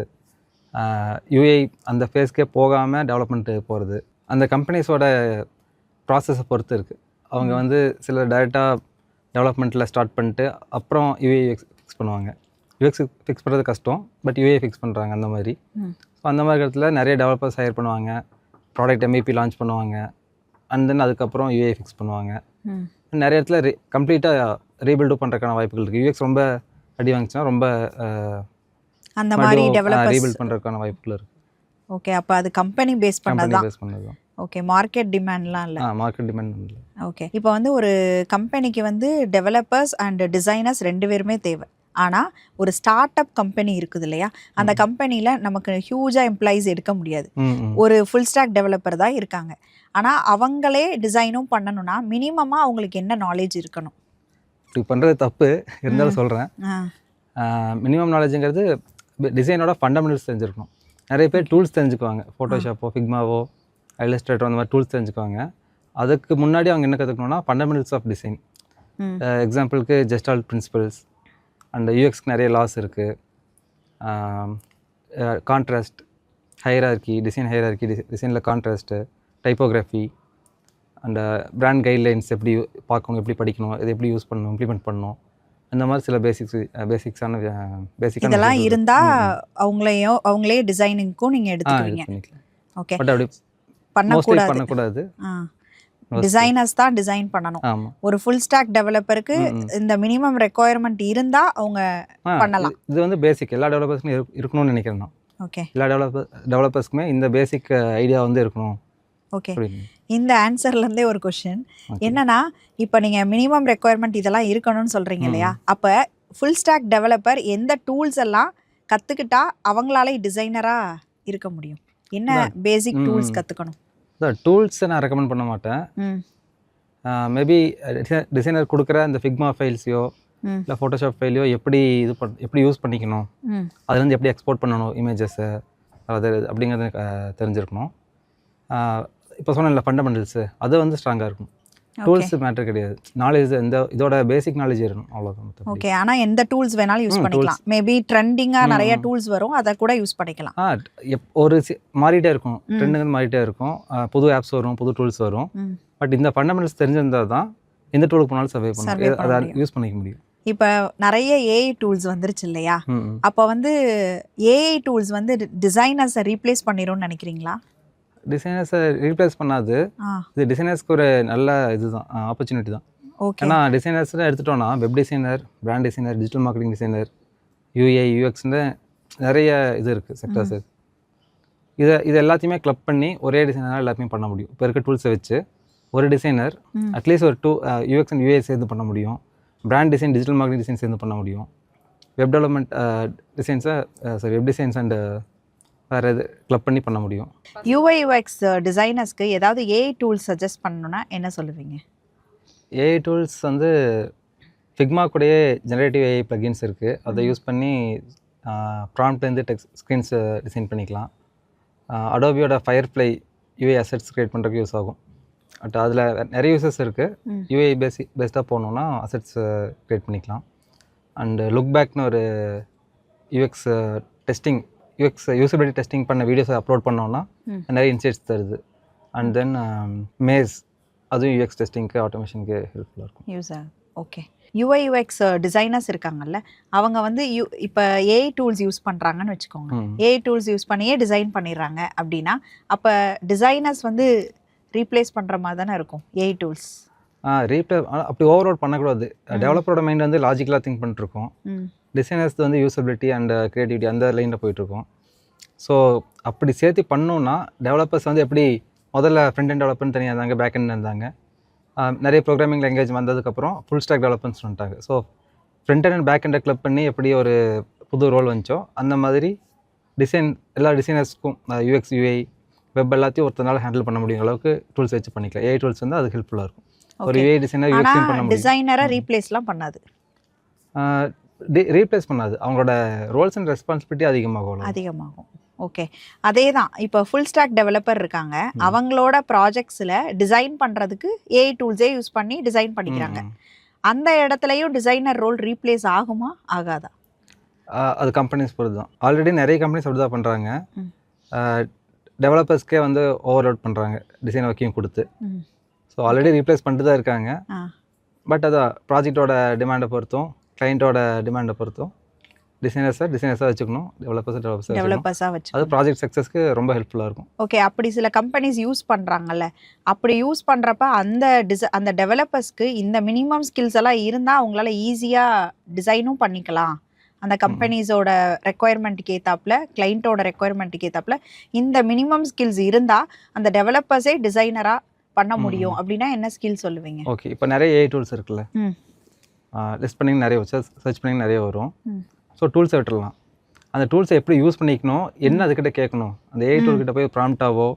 [SPEAKER 2] யூஐ அந்த ஃபேஸ்க்கே போகாமல் டெவலப்மெண்ட்டு போகிறது. அந்த கம்பெனிஸோட ப்ராசஸை பொறுத்து இருக்குது. அவங்க வந்து சில டைரெக்டாக டெவலப்மெண்ட்டில் ஸ்டார்ட் பண்ணிட்டு அப்புறம் யூஐ ஃபிக்ஸ் பண்ணுவாங்க. யூஎக்ஸ் ஃபிக்ஸ் பண்ணுறது கஷ்டம், பட் யூஏ ஃபிக்ஸ் பண்ணுறாங்க அந்த மாதிரி. ஸோ அந்த மாதிரி இடத்துல நிறைய டெவலப்பர்ஸ் ஹையர் பண்ணுவாங்க, ப்ராடக்ட் MVP லான்ச் பண்ணுவாங்க, அண்ட் தென் அதுக்கப்புறம் யூஏ ஃபிக்ஸ் பண்ணுவாங்க. நிறைய இடத்துல கம்ப்ளீட்டாக ரீபில்டும் பண்ணுறதுக்கான வாய்ப்புகள் இருக்குது. யூஎக்ஸ் ரொம்ப அடி வாங்கிச்சுன்னா ரொம்ப
[SPEAKER 1] அந்த மாதிரி
[SPEAKER 2] ரீபில்ட் பண்ணுறதுக்கான வாய்ப்புகள் இருக்குது.
[SPEAKER 1] ஓகே. அப்போ அது கம்பெனி பேஸ் பண்ணது
[SPEAKER 2] தான்.
[SPEAKER 1] ஓகே. மார்க்கெட் டிமாண்ட்லாம் இல்லை.
[SPEAKER 2] மார்க்கெட் டிமாண்ட் இல்லை.
[SPEAKER 1] ஓகே. இப்போ வந்து ஒரு கம்பெனிக்கு வந்து டெவலப்பர்ஸ் அண்ட் டிசைனர்ஸ் 2 பேருமே தேவை. ஆனால் ஒரு ஸ்டார்ட் அப் கம்பெனி இருக்குது இல்லையா, அந்த கம்பெனியில் நமக்கு ஹியூஜாக எம்ப்ளாயீஸ் எடுக்க முடியாது. ஒரு ஃபுல் ஸ்டாக் டெவலப்பர் தான் இருக்காங்க. ஆனால் அவங்களே டிசைனும் பண்ணணும்னா மினிமமாக அவங்களுக்கு என்ன நாலேஜ் இருக்கணும்?
[SPEAKER 2] இப்படி பண்ணுறது தப்பு இருந்தாலும் சொல்கிறேன். மினிமம் நாலேஜுங்கிறது டிசைனோட ஃபண்டமெண்டல்ஸ் தெரிஞ்சிருக்கணும். நிறைய பேர் டூல்ஸ் தெரிஞ்சுக்குவாங்க, ஃபோட்டோஷாப்போ ஃபிக்மாவோ இல்லஸ்ட்ரேட்டரோ அந்த மாதிரி டூல்ஸ் தெரிஞ்சுக்குவாங்க. அதுக்கு முன்னாடி அவங்க என்ன கற்றுக்கணும்னா ஃபண்டமெண்டல்ஸ் ஆஃப் டிசைன். எக்ஸாம்பிளுக்கு ஜெஸ்டால் பிரின்சிபல்ஸ் அண்ட் யூஎக்ஸ்க்கு நிறைய லாஸ் இருக்குது. கான்ட்ராஸ்ட், ஹையரார்கி, டிசைனில் contrast, typography and brand guidelines, எப்படி பார்க்கணும், எப்படி படிக்கணும், இது எப்படி யூஸ் பண்ணணும், இம்ப்ளிமெண்ட் பண்ணணும், அந்த மாதிரி சில பேசிக்கான
[SPEAKER 1] இதெல்லாம் இருந்தால் அவங்களே டிசைனிங்க்கும் நீங்கள் எடுத்துக்குவீங்க. ஓகே.
[SPEAKER 2] பட் அப்படி பண்ணக்கூடாது.
[SPEAKER 1] டிசைனர்ஸ் தான் டிசைன் பண்ணணும். ஒரு ஃபுல் ஸ்டாக் டெவலப்பருக்கு இந்த மினிமம் ரெக்குயர்மெண்ட் இருந்தா அவங்க பண்ணலாம்.
[SPEAKER 2] இது வந்து பேசிக் எல்லா டெவலப்பர்ஸ்க்கும் இருக்கணும்னு நினைக்கிறேன் நான்.
[SPEAKER 1] ஓகே.
[SPEAKER 2] எல்லா டெவலப்பர்ஸ்க்குமே இந்த பேசிக் ஐடியா வந்து இருக்கணும்.
[SPEAKER 1] ஓகே,
[SPEAKER 2] புரியுது.
[SPEAKER 1] இந்த ஆன்சர்லேருந்தே ஒரு கொஷின்
[SPEAKER 2] ஓகே.
[SPEAKER 1] என்னன்னா, இப்போ நீங்கள் மினிமம் ரெக்குயர்மெண்ட் இதெல்லாம் இருக்கணும்னு சொல்கிறீங்க இல்லையா? அப்போ ஃபுல் ஸ்டாக் டெவலப்பர் எந்த டூல்ஸ் எல்லாம் கற்றுக்கிட்டா அவங்களால டிசைனராக இருக்க முடியும்? என்ன பேசிக் டூல்ஸ் கற்றுக்கணும்?
[SPEAKER 2] டூல்ஸை நான் ரெக்கமெண்ட் பண்ண மாட்டேன்.
[SPEAKER 1] ம்
[SPEAKER 2] மேபி டிசைனர் கொடுக்குற அந்த ஃபிக்மா ஃபைல்ஸையோ
[SPEAKER 1] ம்
[SPEAKER 2] இல்லை ஃபோட்டோஷாப் ஃபைலையோ எப்படி எப்படி யூஸ் பண்ணிக்கணும்,
[SPEAKER 1] ம்
[SPEAKER 2] அதுலேருந்து எப்படி எக்ஸ்போர்ட் பண்ணணும் இமேஜஸை, அது அப்படிங்கிறது தெரிஞ்சிருக்கணும். இப்போ சொன்னேன்ல ஃபண்டமெண்டல்ஸு, அது வந்து ஸ்ட்ராங்காக இருக்கும். டூல்ஸ் மேட்டர் கிடையாது, நாலேஜ் இந்த இதோட பேசிக் நாலேஜ் இருக்கணும், அவ்வளோதான்.
[SPEAKER 1] ஓகே, ஆனால் எந்த டூல்ஸ் வேணாலும் யூஸ் பண்ணிக்கலாம். மேபி ட்ரெண்டிங்காக நிறைய டூல்ஸ் வரும், அதை கூட யூஸ் பண்ணிக்கலாம்.
[SPEAKER 2] ஒரு மாறிட்டே இருக்கும், ட்ரெண்டுங்கிறது மாறிட்டே இருக்கும், புது ஆப்ஸ் வரும், புது டூல்ஸ் வரும். பட் இந்த ஃபண்டமெண்டல்ஸ் தெரிஞ்சிருந்தால் தான் எந்த டூலுக்கு போனாலும் சர்வே பண்ணணும், அதை யூஸ் பண்ணிக்க முடியும்.
[SPEAKER 1] இப்போ நிறைய ஏஐ டூல்ஸ் வந்துருச்சு இல்லையா? அப்போ வந்து ஏஐ டூல்ஸ் வந்து டிசைனர்ஸை ரீப்ளேஸ் பண்ணிடும்னு நினைக்கிறீங்களா?
[SPEAKER 2] டிசைனர்ஸை ரீப்ளேஸ் பண்ணாது, இது டிசைனர்ஸ்க்கு ஒரு நல்ல இதுதான், ஆப்பர்ச்சுனிட்டி தான்.
[SPEAKER 1] ஓகே,
[SPEAKER 2] ஏன்னா டிசைனர்ஸ்னு எடுத்துட்டோன்னா web designer, brand designer, digital marketing designer, UI யூஎக்ஸ்னு நிறைய இது இருக்குது, செக்டர்ஸ் இருக்குது. இது எல்லாத்தையுமே கிளப் பண்ணி ஒரே டிசைனராக எல்லாத்தையுமே பண்ண முடியும். இப்போ இருக்க டூல்ஸை வச்சு ஒரு டிசைனர் அட்லீஸ்ட் ஒரு யூஎக்ஸ் அண்ட் யூஐ சேர்ந்து பண்ண முடியும், brand design, digital marketing design சேர்ந்து பண்ண முடியும், வெப் டெவலப்மெண்ட் டிசைன்ஸை வெப் டிசைன்ஸ் அண்ட் வேறு இது கிளப் பண்ணி பண்ண முடியும்.
[SPEAKER 1] யூஐ யூஎக்ஸ் டிசைனர்ஸ்க்கு ஏதாவது ஏஐ டூல்ஸ் சஜஸ்ட் பண்ணணும்னா என்ன சொல்லுவீங்க?
[SPEAKER 2] ஏஐ டூல்ஸ் வந்து ஃபிக்மா கூடயே ஜெனரேட்டிவ் ஏஐ ப்ளகின்ஸ் இருக்குது, அதை யூஸ் பண்ணி ப்ராம்ப்ட்லேருந்து டெக்ஸ்ட் ஸ்க்ரீன்ஸ் டிசைன் பண்ணிக்கலாம். அடோபியோட ஃபயர்ஃப்ளை யூஐ அசெட்ஸ் க்ரியேட் பண்ணுறதுக்கு யூஸ் ஆகும். பட் அதில் நிறைய யூசஸ் இருக்குது. யூஐ பேஸ்டாக போகணுன்னா அசெட்ஸ் க்ரியேட் பண்ணிக்கலாம். அண்டு லுக் பேக்னு ஒரு UX testing, UX usability testing பண்ண வீடியோஸை அப்லோட் பண்ணோன்னா நிறைய இன்சைட்ஸ் தருது. அண்ட் தென் மேஸ், அதுவும் யூஎக்ஸ் டெஸ்டிங்க்கு ஆட்டோமேஷனுக்கு ஹெல்ப்ஃபுல்லாக இருக்கும்,
[SPEAKER 1] யூஸ் ஆகும். ஓகே, யூஐ யூஎக்ஸ் டிசைனர்ஸ் இருக்காங்கல்ல, அவங்க வந்து இப்போ ஏஐ டூல்ஸ் யூஸ் பண்ணுறாங்கன்னு வச்சுக்கோங்க. ஏஐ டூல்ஸ் யூஸ் பண்ணியே டிசைன் பண்ணிடுறாங்க அப்படின்னா, அப்போ டிசைனர்ஸ் வந்து ரீப்ளேஸ் பண்ணுற மாதிரி தானே இருக்கும் ஏஐ டூல்ஸ்?
[SPEAKER 2] அப்படி ஓவர்லோட் பண்ணக்கூடாது. டெவலப்பரோட மைண்ட் வந்து லாஜிக்கலாக திங்க் பண்ணிட்டுருக்கோம், டிசைனர்ஸ் வந்து யூசபிலிட்டி அண்ட் க்ரியேட்டிவிட்டி அந்த லைனில் போயிட்டுருக்கோம். ஸோ அப்படி சேர்த்து பண்ணோன்னா டெவலப்பர்ஸ் வந்து எப்படி முதல்ல ஃப்ரண்ட் அண்ட் டெவலப்பர்னு தனியாக இருந்தாங்க, பேக் எண்ட் இருந்தாங்க, நிறைய ப்ரோக்ராமிங் லாங்குவேஜ் வந்ததுக்கப்புறம் ஃபுல் ஸ்டாக் டெவலப்பர்ஸ் வந்துட்டாங்க. ஸோ ஃப்ரண்ட் அண்ட் பேக் எண்டை கிளப் பண்ணி எப்படி ஒரு புது ரோல் வந்துச்சோ அந்த மாதிரி எல்லா டிசைனர்ஸ்க்கும் யூஎக்ஸ் யூஐ வெப் எல்லாத்தையும் ஒருத்தனால ஹேண்டில் பண்ண முடியும் அளவுக்கு டூல்ஸ் வச்சு பண்ணிக்கலாம். ஏஐ டூல்ஸ் வந்து அது ஹெல்ப்ஃபுல்லாக இருக்கும். ஒரு ஏஐ டிசைனர் யூஎக்ஸ் பண்ண முடியும்.
[SPEAKER 1] டிசைனரை ரீப்ளேஸ்லாம் பண்ணாது,
[SPEAKER 2] ரீப்ளேஸ் பண்ணாது, அவங்களோட ரோல்ஸ் அண்ட் ரெஸ்பான்சிபிலிட்டி அதிகமாகும்.
[SPEAKER 1] ஓகே, அதே தான் இப்போ ஃபுல் ஸ்டாக் டெவலப்பர் இருக்காங்க, அவங்களோட ப்ராஜெக்ட்ஸில் டிசைன் பண்ணுறதுக்கு ஏஐ டூல்ஸே யூஸ் பண்ணி டிசைன் பண்ணிக்கிறாங்க. அந்த இடத்துலையும் டிசைனர் ரோல் ரீப்ளேஸ் ஆகுமா ஆகாதா?
[SPEAKER 2] அது கம்பெனிஸ் பொறுத்து தான். ஆல்ரெடி நிறைய கம்பெனிஸ் அப்படி தான் பண்ணுறாங்க. டெவலப்பர்ஸ்க்கே வந்து ஓவர்லோட் பண்ணுறாங்க டிசைன் ஒர்க்கையும் கொடுத்து. ஸோ ஆல்ரெடி ரீப்ளேஸ் பண்ணிட்டு தான் இருக்காங்க. பட் அதான் ப்ராஜெக்டோட டிமாண்டை பொறுத்தும் கிளைண்ட்டோட டிமாண்டை பொறுத்தும் டிசைனர்ஸாக வச்சுக்கணும், டெவலப்பர்ஸாக வச்சு அது ப்ராஜெக்ட் சக்ஸஸ்க்கு ரொம்ப ஹெல்ப்ஃபுல்லாக இருக்கும்.
[SPEAKER 1] ஓகே, அப்படி சில கம்பெனிஸ் யூஸ் பண்ணுறாங்கல்ல, அப்படி யூஸ் பண்ணுறப்ப அந்த டெவலப்பர்ஸ்க்கு இந்த மினிமம் ஸ்கில்ஸ் எல்லாம் இருந்தால் அவங்களால ஈஸியாக டிசைனும் பண்ணிக்கலாம். அந்த கம்பெனிஸோட ரெக்குயர்மெண்ட்டுக்கு ஏற்றாப்புல, கிளைண்ட்டோட ரெக்குயர்மெண்ட்டுக்கு ஏற்றாப்புல இந்த மினிமம் ஸ்கில்ஸ் இருந்தால் அந்த டெவலப்பர்ஸே டிசைனராக பண்ண முடியும் அப்படின்னா என்ன ஸ்கில் சொல்லுவீங்க?
[SPEAKER 2] ஓகே, இப்போ நிறைய ஏஐ டூல்ஸ் இருக்குல்ல, லிஸ்ட் பண்ணி நிறைய சர்ச் பண்ணி நிறைய வரும். ஸோ டூல்ஸை விட்டுடலாம். அந்த டூல்ஸை எப்படி யூஸ் பண்ணிக்கணும், என்ன அதுக்கிட்ட கேட்கணும், அந்த ஏஐ டூல்கிட்ட போய் ப்ராம்ப்டாவோ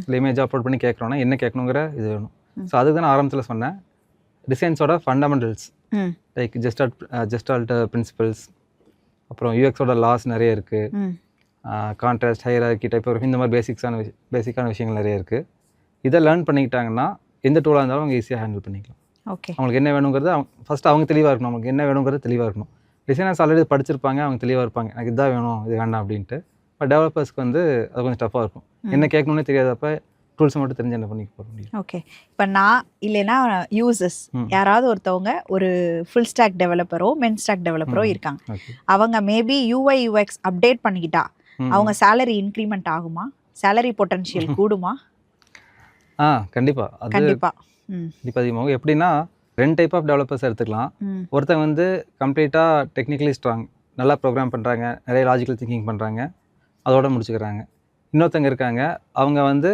[SPEAKER 2] இல்லை இமேஜ் அப்லோட் பண்ணி கேட்குறோன்னா என்ன கேட்கணுங்கிற இது வேணும். ஸோ அதுக்கு தான் ஆரம்பத்தில் சொன்னேன், டிசைன்ஸோட ஃபண்டமெண்டல்ஸ் லைக் ஜெஸ்டால்ட் பிரின்சிபல்ஸ், அப்புறம் யூஎக்ஸோட லாஸ் நிறைய இருக்குது, கான்ட்ராஸ்ட், ஹையரார்கி, டைப்போகிராஃபி, இந்த மாதிரி பேசிக்கான விஷயங்கள் நிறைய இருக்குது. இதை லேர்ன் பண்ணிக்கிட்டாங்கன்னா எந்த டூலாக இருந்தாலும் அவங்க ஈஸியாக ஹேண்டில் பண்ணிக்கலாம்.
[SPEAKER 1] ஓகே,
[SPEAKER 2] அவங்களுக்கு என்ன வேணுங்கிறது ஃபஸ்ட்டு அவங்க தெளிவாக இருக்கணும், அவங்களுக்கு என்ன வேணுங்கிறது தெளிவாக இருக்கணும். டிசைனர்ஸ் ஆல்ரெடி படிச்சிருப்பாங்க, அவங்க தெளிவாக இருப்பாங்க, எனக்கு இதான் வேணும் இது வேண்டாம் அப்படின்ட்டு. பட் டெவலப்பர்ஸ்க்கு வந்து அது கொஞ்சம் டஃப்பாக இருக்கும், என்ன கேட்கணும்னே தெரியாதப்ப டூல்ஸ் மட்டும் தெரிஞ்சு என்ன பண்ணி போக முடியும்.
[SPEAKER 1] ஓகே, இப்போ நான் இல்லைன்னா யூசர்ஸ் யாராவது ஒருத்தவங்க ஒரு ஃபுல் ஸ்டாக் டெவலப்பரோ மென் ஸ்டாக் டெவலப்பரோ இருக்காங்க, அவங்க மேபி யூஐ யூஎக்ஸ் அப்டேட் பண்ணிக்கிட்டா அவங்க சேலரி இன்க்ரிமெண்ட் ஆகுமா, சேலரி பொட்டன்ஷியல் கூடுமா?
[SPEAKER 2] கண்டிப்பாக அதிகமாகும். எப்படின்னா 2 டைப் ஆஃப் டெவலப்பர்ஸ் எடுத்துக்கலாம். ஒருத்தங்க வந்து கம்ப்ளீட்டாக டெக்னிக்கலி ஸ்ட்ராங், நல்லா ப்ரோக்ராம் பண்ணுறாங்க, நிறைய லாஜிக்கல் திங்கிங் பண்ணுறாங்க, அதோட முடிச்சுக்கிறாங்க. இன்னொருத்தங்க இருக்காங்க, அவங்க வந்து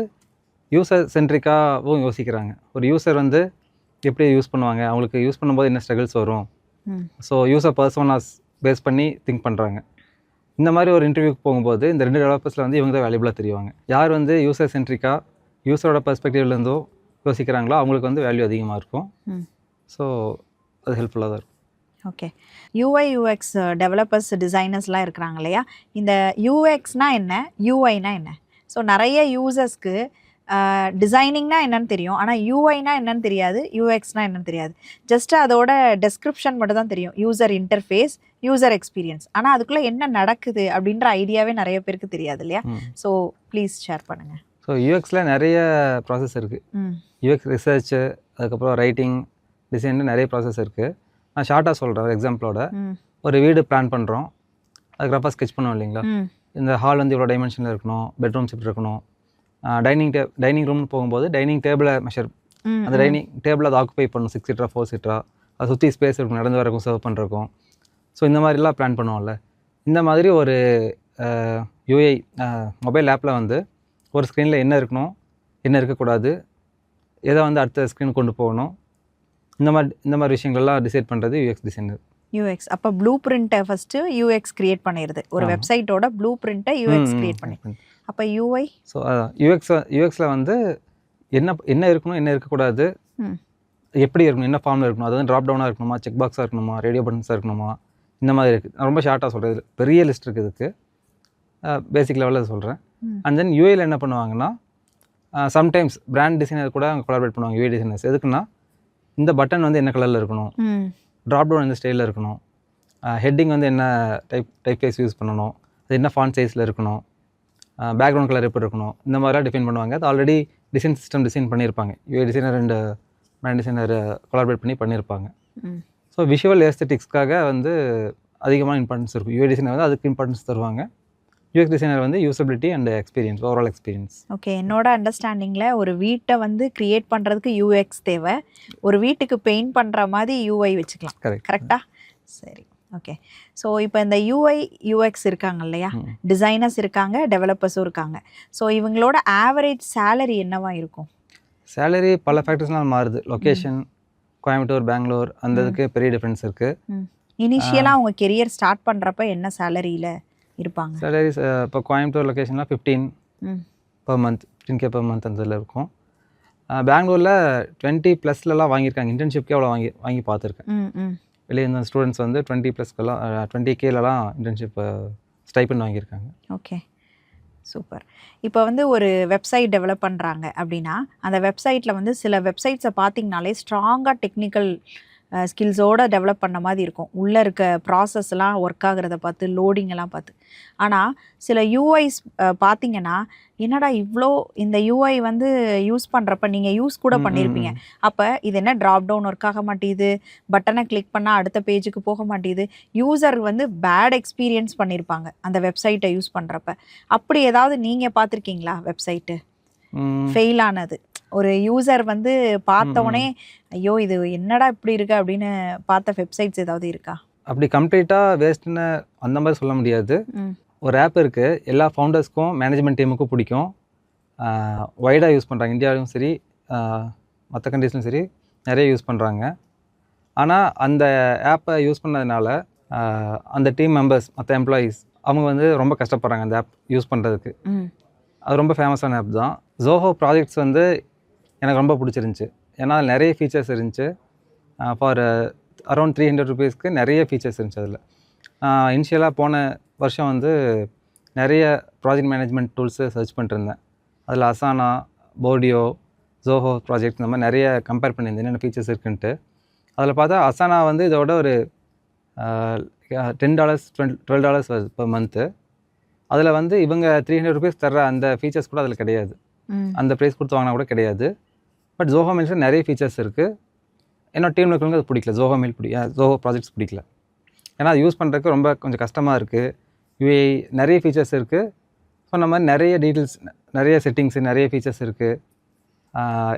[SPEAKER 2] யூசர் சென்ட்ரிக்காகவும் யோசிக்கிறாங்க. ஒரு யூசர் வந்து எப்படி யூஸ் பண்ணுவாங்க, அவங்களுக்கு யூஸ் பண்ணும்போது என்ன ஸ்ட்ரகிள்ஸ் வரும், ஸோ யூசர் பர்சோனாஸ் பேஸ் பண்ணி திங்க் பண்ணுறாங்க. இந்த மாதிரி ஒரு இன்டர்வியூக்கு போகும்போது இந்த 2 டெவலப்பர்ஸில் வந்து இவங்க தான் வேல்யூபிளாக தெரிவாங்க. யார் வந்து யூசர் சென்ட்ரிக்காக யூசரோட பெர்ஸ்பெக்டிவ்லேருந்தோ யோசிக்கிறாங்களோ அவங்களுக்கு வந்து வேல்யூ அதிகமாக இருக்கும். ஸோ அது ஹெல்ப்ஃபுல்லாக தான் இருக்கும்.
[SPEAKER 1] ஓகே. யூஐ யூஎக்ஸ் டெவலப்பர்ஸ் டிசைனர்ஸ்லாம் இருக்கிறாங்க இல்லையா? இந்த யூஎக்ஸ்னா என்ன, யூஐனா என்ன? ஸோ நிறைய யூசர்ஸ்க்கு டிசைனிங்னா என்னன்னு தெரியும், ஆனால் யூஐனா என்னன்னு தெரியாது, யூஎக்ஸ்னா என்னன்னு தெரியாது. ஜஸ்ட் அதோட டெஸ்கிரிப்ஷன் மட்டும் தான் தெரியும், யூசர் இன்டர்ஃபேஸ், யூசர் எக்ஸ்பீரியன்ஸ். ஆனால் அதுக்குள்ளே என்ன நடக்குது அப்படின்ற ஐடியாவே நிறைய பேருக்கு தெரியாது இல்லையா? ஸோ ப்ளீஸ் ஷேர் பண்ணுங்கள்.
[SPEAKER 2] ஸோ யூஎக்ஸில் நிறைய ப்ராசஸ் இருக்குது. யூஎக்ஸ் ரிசர்ச்சு, அதுக்கப்புறம் ரைட்டிங், டிசைன் நிறைய ப்ராசஸ் இருக்குது. நான் ஷார்ட்டாக சொல்கிறேன் ஒரு எக்ஸாம்பிளோட. ஒரு வீடு பிளான் பண்ணுறோம், அதுக்கு ரஃபாக ஸ்கெச் பண்ணுவோம் இல்லைங்களா? இந்த ஹால் வந்து இவ்வளோ டைமென்ஷனில் இருக்கணும், பெட்ரூம்ஸ் இப்படி இருக்கணும், டைனிங் ரூம்னு போகும்போது டைனிங் டேபிளை மெஷர், அந்த டைனிங் டேபிள் அதை ஆக்குபை பண்ணணும், 6 சீட்டரா 4 சீட்டரா, அதை சுற்றி ஸ்பேஸ் இருக்கும், நடந்து வரக்கும், சர்வ் பண்ணுறக்கும். ஸோ இந்த மாதிரிலாம் பிளான் பண்ணுவோம்ல. இந்த மாதிரி ஒரு யூஐ மொபைல் ஆப்பில் வந்து ஒரு ஸ்க்ரீனில் என்ன இருக்கணும், என்ன இருக்கக்கூடாது, எதை வந்து அடுத்த ஸ்க்ரீனுக்கு கொண்டு போகணும், இந்த மாதிரி விஷயங்கள்லாம் டிசைட் பண்ணுறது யூஎக்ஸ் டிசைனர்.
[SPEAKER 1] யூஎக்ஸ் அப்போ ப்ளூ பிரிண்ட்டை ஃபஸ்ட்டு யூஎக்ஸ் கிரியேட் பண்ணிடுது. ஒரு வெப்சைட்டோட ப்ளூ பிரிண்ட்டை யூஎக்ஸ் கிரியேட் பண்ணி. அப்போ யூஐ,
[SPEAKER 2] ஸோ யூஎக்ஸில் வந்து என்ன இருக்கணும், என்ன இருக்கக்கூடாது, எப்படி இருக்கணும், என்ன ஃபார்மில் இருக்கணும், அது வந்து ட்ராப் டவுனாக இருக்கணுமா, செக் பாக்ஸாக இருக்கணுமா, ரேடியோ பட்டன்ஸாக இருக்கணுமா, இந்த மாதிரி இருக்குது. நான் ரொம்ப ஷார்ட்டாக சொல்கிறது, பெரிய லிஸ்ட் இருக்குது இதுக்கு, பேசிக் லெவலில் சொல்கிறேன். அண்ட் தென் யூஐயில் என்ன பண்ணுவாங்கன்னா, சம்டைம்ஸ் பிராண்ட் டிசைனர் கூட அவங்க கொலாபரேட் பண்ணுவாங்க. யூஐ டிசைனர்ஸ் எதுக்குன்னா, இந்த பட்டன் வந்து என்ன கலரில் இருக்கணும், ட்ராப் டவுன் எந்த ஸ்டைலில் இருக்கணும், ஹெட்டிங் வந்து என்ன டைப் கேஸ் யூஸ் பண்ணணும், அது என்ன ஃபாண்ட் சைஸில் இருக்கணும், பேக்ரவுண்ட் கலர் எப்படி இருக்கணும், இந்த மாதிரிலாம் டிஃபைன் பண்ணுவாங்க. அது ஆல்ரெடி டிசைன் சிஸ்டம் டிசைன் பண்ணியிருப்பாங்க. UI designer and brand designer collaborate பண்ணியிருப்பாங்க. ஸோ விஷுவல் ஏஸ்தட்டிக்ஸ்க்காக வந்து அதிகமாக இம்பார்ட்டன்ஸ் இருக்கும். யூஐ டிசைனர் வந்து அதுக்கு இம்பார்ட்டன்ஸ் தருவாங்க. யூஎக்ஸ் டிசைனர் வந்து usability and experience, overall experience.
[SPEAKER 1] Okay. என்னோட அண்டர்ஸ்டாண்டிங்கில் ஒரு வீட்டை வந்து கிரியேட் பண்ணுறதுக்கு யூஎக்ஸ் தேவை, ஒரு வீட்டுக்கு பெயிண்ட் பண்ணுற மாதிரி யூஐ வச்சுக்கலாம். கரெக்டாக? சரி, ஓகே. ஸோ இப்போ இந்த யூஐ யூஎக்ஸ் இருக்காங்க இல்லையா, டிசைனர்ஸ் இருக்காங்க, டெவலப்பர்ஸும் இருக்காங்க. ஸோ இவங்களோட ஆவரேஜ் சேலரி என்னவா இருக்கும்?
[SPEAKER 2] சேலரி பல ஃபேக்டர்ஸ்னால் மாறுது. லொக்கேஷன், கோயம்புத்தூர், பெங்களூர், அந்த இதுக்கு பெரிய டிஃப்ரென்ஸ் இருக்குது.
[SPEAKER 1] இனிஷியலாக அவங்க கெரியர் ஸ்டார்ட் பண்ணுறப்ப என்ன சேலரியில் இருப்பாங்க?
[SPEAKER 2] சேலரிஸ் இப்போ கோயம்புத்தூர் லொக்கேஷனில் 15 per month, 15K per month அந்த இதில் இருக்கும். பெங்களூரில் 20+ வாங்கியிருக்காங்க. இன்டர்ன்ஷிப்கே அவ்வளோ வாங்கி பார்த்துருக்கேன். வெளியே இந்த ஸ்டூடெண்ட்ஸ் வந்து 20+லாம் 20Kலாம் இன்டர்ன்ஷிப் ஸ்டைப்பண்ட் வாங்கியிருக்காங்க.
[SPEAKER 1] Okay, super. இப்போ வந்து ஒரு வெப்சைட் டெவலப் பண்ணுறாங்க அப்படின்னா, அந்த வெப்சைட்டில் வந்து சில வெப்சைட்ஸை பார்த்திங்கனாலே ஸ்ட்ராங்காக டெக்னிக்கல் ஸ்கில்ஸோடு டெவலப் பண்ண மாதிரி இருக்கும். உள்ளே இருக்க ப்ராசஸ்லாம் ஒர்க் ஆகிறத பார்த்து, லோடிங்கெல்லாம் பார்த்து. ஆனால் சில யூஐஸ் பார்த்திங்கன்னா, என்னடா இவ்வளோ இந்த யூஐ வந்து யூஸ் பண்ணுறப்ப நீங்கள் யூஸ் கூட பண்ணியிருப்பீங்க, அப்போ இது என்ன ட்ராப் டவுன் ஒர்க் ஆக மாட்டேங்குது, பட்டனை கிளிக் பண்ணால் அடுத்த பேஜுக்கு போக மாட்டேங்குது. யூசர் வந்து பேட் எக்ஸ்பீரியன்ஸ் பண்ணியிருப்பாங்க அந்த வெப்சைட்டை யூஸ் பண்ணுறப்ப. அப்படி ஏதாவது நீங்கள் பார்த்துருக்கீங்களா வெப்சைட்டு ஃபெயில் ஆனது? ஒரு யூசர் வந்து பார்த்தவொடனே ஐயோ இது என்னடா இப்படி இருக்கு அப்படின்னு பார்த்த வெப்சைட்ஸ் ஏதாவது இருக்கா?
[SPEAKER 2] அப்படி கம்ப்ளீட்டாக வேஸ்ட்டுன்னு அந்த மாதிரி சொல்ல முடியாது. ஒரு ஆப் இருக்குது, எல்லா ஃபவுண்டர்ஸ்க்கும் மேனேஜ்மெண்ட் டீமுக்கும் பிடிக்கும், வைடாக யூஸ் பண்ணுறாங்க. இந்தியாவிலும் சரி மற்ற கண்ட்ரீஸ்லையும் சரி நிறைய யூஸ் பண்ணுறாங்க. ஆனால் அந்த ஆப்பை யூஸ் பண்ணதுனால அந்த டீம் மெம்பர்ஸ், மற்ற எம்ப்ளாயீஸ் அவங்க வந்து ரொம்ப கஷ்டப்படுறாங்க அந்த ஆப் யூஸ் பண்ணுறதுக்கு. அது ரொம்ப ஃபேமஸான ஆப் தான். ஜோஹோ ப்ராஜெக்ட்ஸ் வந்து எனக்கு ரொம்ப பிடிச்சிருந்துச்சி. ஏன்னா அதில் நிறைய ஃபீச்சர்ஸ் இருந்துச்சு. ஃபார் அரௌண்ட் 300 rupeesக்கு நிறைய ஃபீச்சர்ஸ் இருந்துச்சு அதில். இனிஷியலாக போன வருஷம் வந்து நிறைய ப்ராஜெக்ட் மேனேஜ்மெண்ட் டூல்ஸு சர்ச் பண்ணிட்டுருந்தேன். அதில் அசானா, போர்டியோ, ஜோஹோ ப்ராஜெக்ட் இந்த மாதிரி நிறைய கம்பேர் பண்ணியிருந்தேன் என்னென்ன ஃபீச்சர்ஸ் இருக்குன்ட்டு. அதில் பார்த்தா அசானா வந்து இதோட ஒரு $10 $12 வருது per month. அதில் வந்து இவங்க 300 rupees தர்ற அந்த ஃபீச்சர்ஸ் கூட அதில் கிடையாது. அந்த ப்ரைஸ் கொடுத்து வாங்கினா கூட கிடையாது. பட் ஜோஹோ மெயில்ஸில் நிறைய ஃபீச்சர்ஸ் இருக்குது. என்னோட டீமில் இருக்கிறவங்க அது பிடிக்கல, ஜோஹோ ப்ராஜெக்ட்ஸ் பிடிக்கல. ஏன்னா அது யூஸ் பண்ணுறதுக்கு ரொம்ப கொஞ்சம் கஷ்டமாக இருக்குது. யூஏ நிறைய ஃபீச்சர்ஸ் இருக்குது. ஸோ நம்ம நிறைய டீட்டெயில்ஸ், நிறைய செட்டிங்ஸு, நிறைய ஃபீச்சர்ஸ் இருக்குது.